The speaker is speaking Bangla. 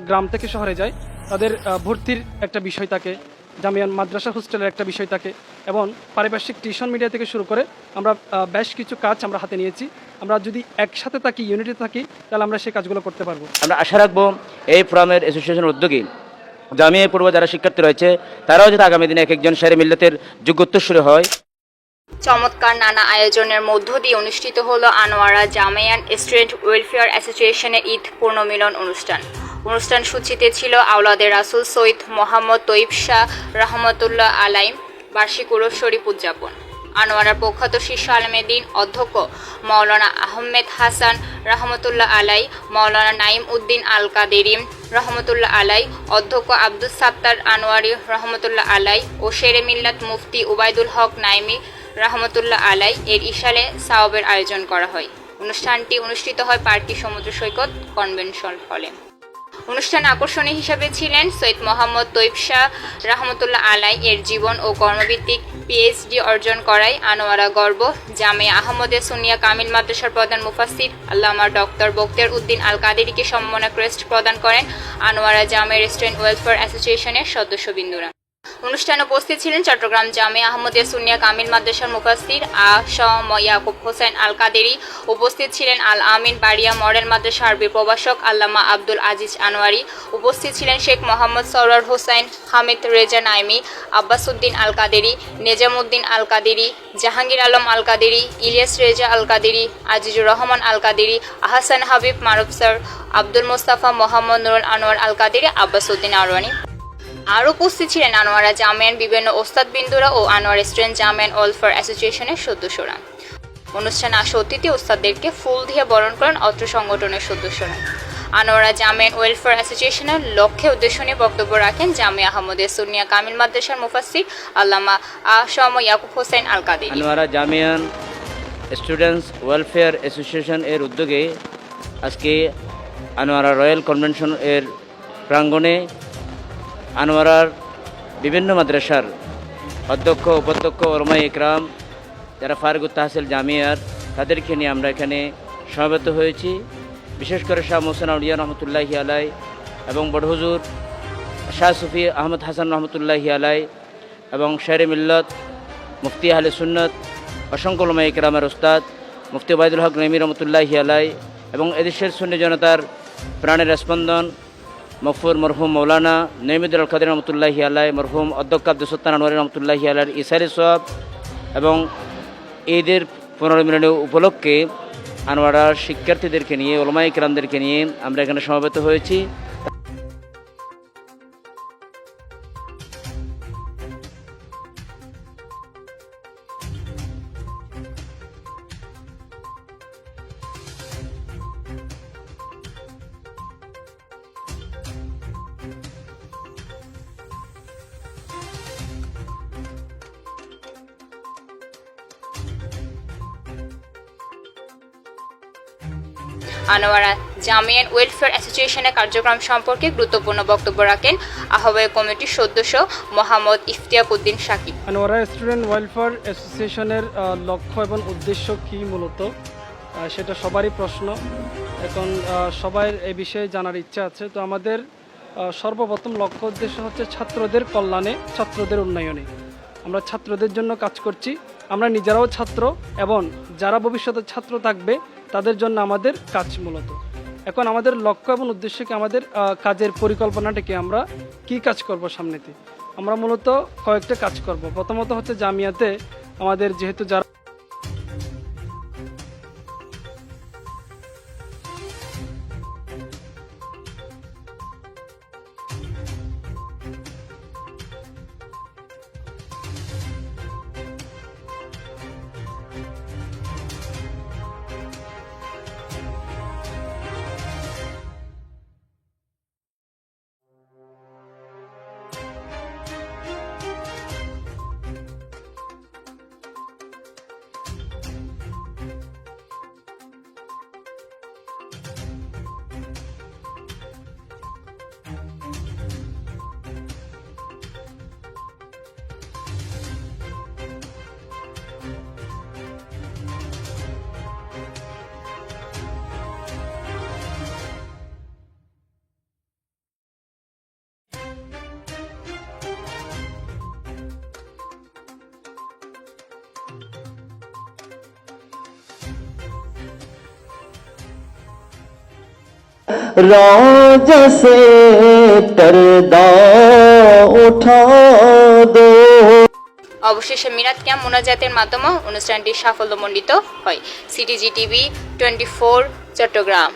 গ্রাম থেকে শহরে যায় তাদের ভর্তির একটা বিষয় থাকে, জামিয়ান মাদ্রাসা হোস্টেলের একটা বিষয় থাকে, এবং পারিপার্শ্বিক টিউশন মিডিয়া থেকে শুরু করে আমরা বেশ কিছু কাজ আমরা হাতে নিয়েছি। আমরা যদি একসাথে থাকি, ইউনিটি থাকি, তাহলে আমরা সেই কাজগুলো করতে পারবো। আমরা আশা রাখবো এই ফোরামের অ্যাসোসিয়েশনের উদ্যোগে জামিয়া পূর্ব যারা শিক্ষার্থী রয়েছে তারাও যাতে আগামী দিনে এক একজন শেরে মিল্লাতের যোগ্যোত্তরসূরি হয়। চমৎকার নানা আয়োজনের মধ্য দিয়ে অনুষ্ঠিত হলো আনোয়ারা জামিয়ান স্টুডেন্ট ওয়েলফেয়ার অ্যাসোসিয়েশনের ঈদ পূর্ণমিলন অনুষ্ঠান সূচিতে ছিল আওলাদে রাসুল সৈয়দ মোহাম্মদ তৈব শাহ রহমতুল্লাহ আলাই বার্ষিক উরুস শরীফ উদযাপন। আনোয়ারার প্রখ্যাত শীর্ষ আলমেদিন অধ্যক্ষ মাওলানা আহমেদ হাসান রহমতুল্লাহ আলাই, মাওলানা নাইম উদ্দিন আল কাদেরি রহমতুল্লাহ আলাই, অধ্যক্ষ আব্দুস সাত্তার আনোয়ারি রহমতুল্লাহ আলাই ও শেরে মিল্লাত মুফতি উবাইদুল হক নাইমি রহমতুল্লাহ আলাই এর ইশালে সাওয়াবের আয়োজন করা হয়। অনুষ্ঠানটি অনুষ্ঠিত হয় পার্কি সমুদ্র সৈকত কনভেনশন হলে। অনুষ্ঠানে আকর্ষণীয় হিসাবে ছিলেন সৈয়দ মোহাম্মদ তৈব শাহ রহমতুল্লাহ আলাই এর জীবন ও কর্মভিত্তিক পিএইচডি অর্জন করায় আনোয়ারা গর্ব জামিয়া আহমদে সুন্নিয়া কামিল মাদ্রাসার প্রধান মুফাসসির আল্লামা ডক্টর বখতিয়ার উদ্দিন আল কাদেরীকে সম্মাননা ক্রেস্ট প্রদান করেন আনোয়ারা জামিয়া স্টুডেন্ট ওয়েলফেয়ার অ্যাসোসিয়েশনের সদস্যবৃন্দরা। অনুষ্ঠানে উপস্থিত ছিলেন চট্টগ্রাম জামিয়া আহমদিয়া সুন্নিয়া কামিল মাদ্রাসার মুফাসসির আ.শ.ম ইয়াকুব হোসেন আল কাদেরী, উপস্থিত ছিলেন আল আমিন বাড়িয়া মডেল মাদ্রাসা আরবি প্রভাষক আল্লামা আব্দুল আজিজ আনোয়ারি, উপস্থিত ছিলেন শেখ মোহাম্মদ সরওয়ার হোসেন, হামিদ রেজা নাইমি, আব্বাস উদ্দিন আল কাদেরী, নেজামউদ্দিন আল কাদেরী, জাহাঙ্গীর আলম আল কাদেরী, ইলিয়াস রেজা আল কাদেরী, আজিজুর রহমান আল কাদেরী, আহসান হাবিব মারুফ স্যার, আব্দুল মোস্তাফা, মোহাম্মদ নুরুল আনোয়ার আল কাদেরী, আব্বাস উদ্দিন আরওয়ানি। আর উপস্থিত ছিলেন আনোয়ারা জামিয়ান বিভিন্ন ওস্তাদবৃন্দরা ও আনোয়ার স্টুডেন্ট জামিয়ান ওয়েলফেয়ার অ্যাসোসিয়েশনের সদস্যরা। অনুষ্ঠানে আসা অতিথি ওস্তাদদেরকে ফুল দিয়ে বরণ করেন অত্র সংগঠনের সদস্যরা। আনোয়ারা জামিয়ান ওয়েলফেয়ার অ্যাসোসিয়েশনের লক্ষ্যে উদ্দেশ্য নিয়ে বক্তব্য রাখেন জামিয়া আহমদিয়া সুন্নিয়া কামিল মাদ্রাসার মুফাসসির আল্লামা আ.শ.ম Yakub Hossain Al Qaderi. Anowara Jamian students welfare association এর উদ্যোগে আজকে আনোয়ারা রয়্যাল কনভেনশন এর প্রাঙ্গণে আনোয়ারার বিভিন্ন মাদ্রাসার অধ্যক্ষ উপাধ্যক্ষ ওলামায়ে ইকরাম যারা ফারুক তাহসিল জামিয়ার তাদেরকে নিয়ে আমরা এখানে সমবেত হয়েছি। বিশেষ করে শাহ মোহসেন আউলিয়া রহমতুল্লাহি আলাই এবং বড় হুজুর শাহ সুফি আহমদ হাসান রহমতুল্লাহি আলাই এবং শেরে মিল্লত মুফতি আহলে সুন্নত অসংখ্য ওলামায়ে ইকরামের ওস্তাদ মুফতি উবাইদুল হক নাইমি রহমতুল্লাহি আলাই এবং এদেশের সুন্নি জনতার প্রাণের স্পন্দন মফুর মরহুম মৌলানা নঈমুদ্দিন আল কাদেরী রহমতুল্লাহি আলাই, মরহুম অধ্যক্ষ আব্দুস সাত্তার আনোয়ারি রহমতুল্লাহি আলাইয়ের ইসারি সওয়াব এবং ঈদের পুনর্মিলন উপলক্ষে আনোয়ারার শিক্ষার্থীদেরকে নিয়ে ওলামায়ে কিরামদেরকে নিয়ে আমরা এখানে সমবেত হয়েছি। আনোয়ারা জামিয়ান ওয়েলফেয়ার অ্যাসোসিয়েশনের কার্যক্রম সম্পর্কে গুরুত্বপূর্ণ বক্তব্য রাখেন আহ্বায়ক কমিটির সদস্য মোহাম্মদ ইফতিয়াক উদ্দিন সাকিব। আনোয়ারা স্টুডেন্ট ওয়েলফেয়ার অ্যাসোসিয়েশনের লক্ষ্য এবং উদ্দেশ্য কী মূলত সেটা সবারই প্রশ্ন। এখন সবাই এই বিষয়ে জানার ইচ্ছা আছে। তো আমাদের সর্বপ্রথম লক্ষ্য উদ্দেশ্য হচ্ছে ছাত্রদের কল্যাণে, ছাত্রদের উন্নয়নে। আমরা ছাত্রদের জন্য কাজ করছি। আমরা নিজেরাও ছাত্র এবং যারা ভবিষ্যতে ছাত্র থাকবে তাদের জন্য আমাদের কাজ মূলত। এখন আমাদের লক্ষ্য এবং উদ্দেশ্যকে আমাদের কাজের পরিকল্পনাটাকে আমরা কি কাজ করব সামনেতে, আমরা মূলত কয়েকটা কাজ করব। প্রথমত হচ্ছে জামিয়াতে আমাদের যেহেতু যারা रोज़ से पर्दा उठा दो। অবশেষে মিলাদ ক্যাম্প মোনাজাতের মাধ্যমে অনুষ্ঠানটি সাফল্যমণ্ডিত হয়। CTG TV 24 Chittagong.